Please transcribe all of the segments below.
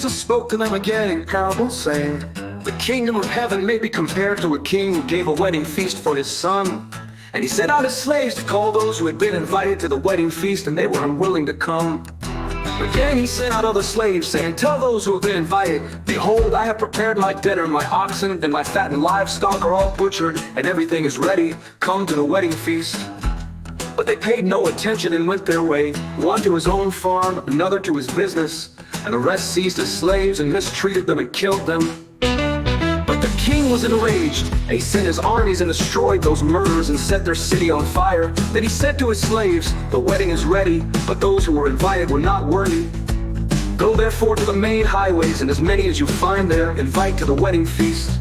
Jesus spoke to them again in parables, saying, "The kingdom of heaven may be compared to a king who gave a wedding feast for his son. And he sent out his slaves to call those who had been invited to the wedding feast, and they were unwilling to come. Again he sent out other slaves, saying, 'Tell those who have been invited, behold, I have prepared my dinner, my oxen and my fattened livestock are all butchered, and everything is ready. Come to the wedding feast.' But they paid no attention and went their way, one to his own farm, another to his business, and the rest seized his slaves and mistreated them and killed them. But the king was enraged, and he sent his armies and destroyed those murderers and set their city on fire. Then he said to his slaves, 'The wedding is ready, but those who were invited were not worthy. Go therefore to the main highways, and as many as you find there, invite to the wedding feast.'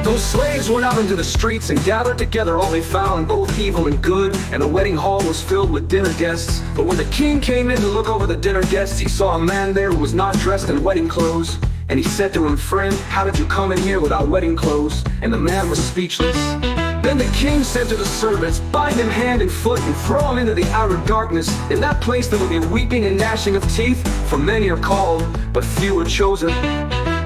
Those slaves went out into the streets and gathered together all they found, both evil and good, and the wedding hall was filled with dinner guests. But when the king came in to look over the dinner guests, he saw a man there who was not dressed in wedding clothes. And he said to him, 'Friend, how did you come in here without wedding clothes?' And the man was speechless. Then the king said to the servants, 'Bind him hand and foot and throw him into the outer darkness. In that place there will be weeping and gnashing of teeth, for many are called, but few are chosen.'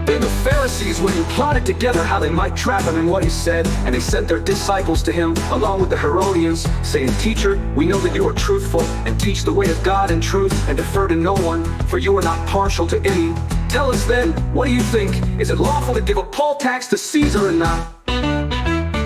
Then the Pharisees went and plotted together how they might trap him in what he said, and they sent their disciples to him, along with the Herodians, saying, 'Teacher, we know that you are truthful, and teach the way of God in truth, and defer to no one, for you are not partial to any. Tell us then, what do you think? Is it lawful to give a poll tax to Caesar or not?'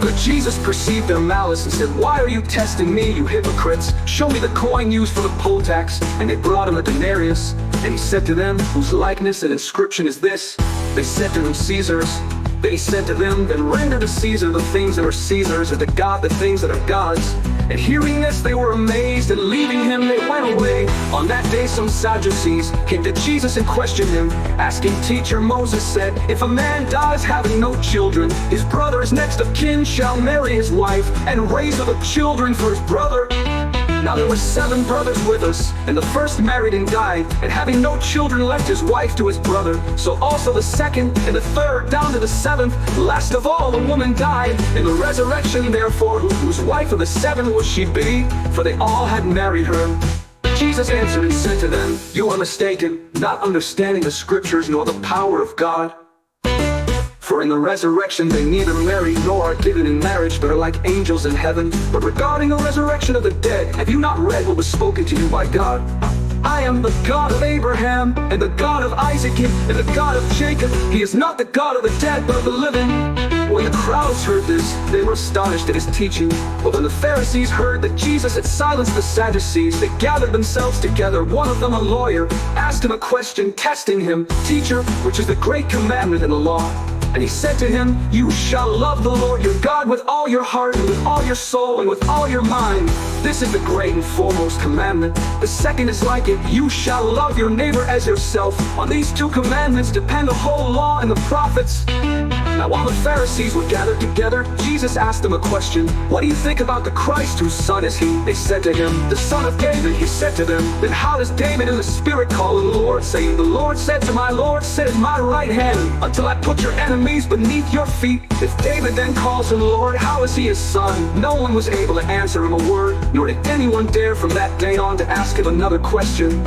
But Jesus perceived their malice and said, 'Why are you testing me, you hypocrites? Show me the coin used for the poll tax.' And they brought him a denarius. And he said to them, 'Whose likeness and inscription is this?' They said to him, 'Caesar's.' Then he said to them, 'Then render to Caesar the things that are Caesar's, and to God the things that are God's.' And hearing this, they were amazed, and leaving him, they went away. On that day some Sadducees came to Jesus and questioned him, asking, 'Teacher, Moses said, if a man dies having no children, his brother as next of kin shall marry his wife, and raise up children for his brother. Now there were 7 brothers with us, and the first married and died, and having no children left his wife to his brother. So also the second and the third down to the 7th. Last of all the woman died. In the resurrection therefore, whose wife of the 7 will she be? For they all had married her.' Jesus answered and said to them, 'You are mistaken, not understanding the scriptures nor the power of God. For in the resurrection they neither marry nor are given in marriage, but are like angels in heaven. But regarding the resurrection of the dead, have you not read what was spoken to you by God? I am the God of Abraham, and the God of Isaac, and the God of Jacob. He is not the God of the dead, but of the living.' When the crowds heard this, they were astonished at his teaching. But when the Pharisees heard that Jesus had silenced the Sadducees, they gathered themselves together. One of them, a lawyer, asked him a question, testing him, 'Teacher, which is the great commandment in the law?' And he said to him, 'You shall love the Lord your God with all your heart, and with all your soul, and with all your mind. This is the great and foremost commandment. The second is like it, you shall love your neighbor as yourself. On these 2 commandments depend the whole law and the prophets.' Now while the Pharisees were gathered together, Jesus asked them a question, 'What do you think about the Christ? Whose son is he?' They said to him, 'The son of David.' He said to them, 'Then how does David in the Spirit call the Lord, saying, The Lord said to my Lord, sit at my right hand, until I put your enemies beneath your feet? If David then calls him Lord, how is he his son?' No one was able to answer him a word, nor did anyone dare from that day on to ask him another question.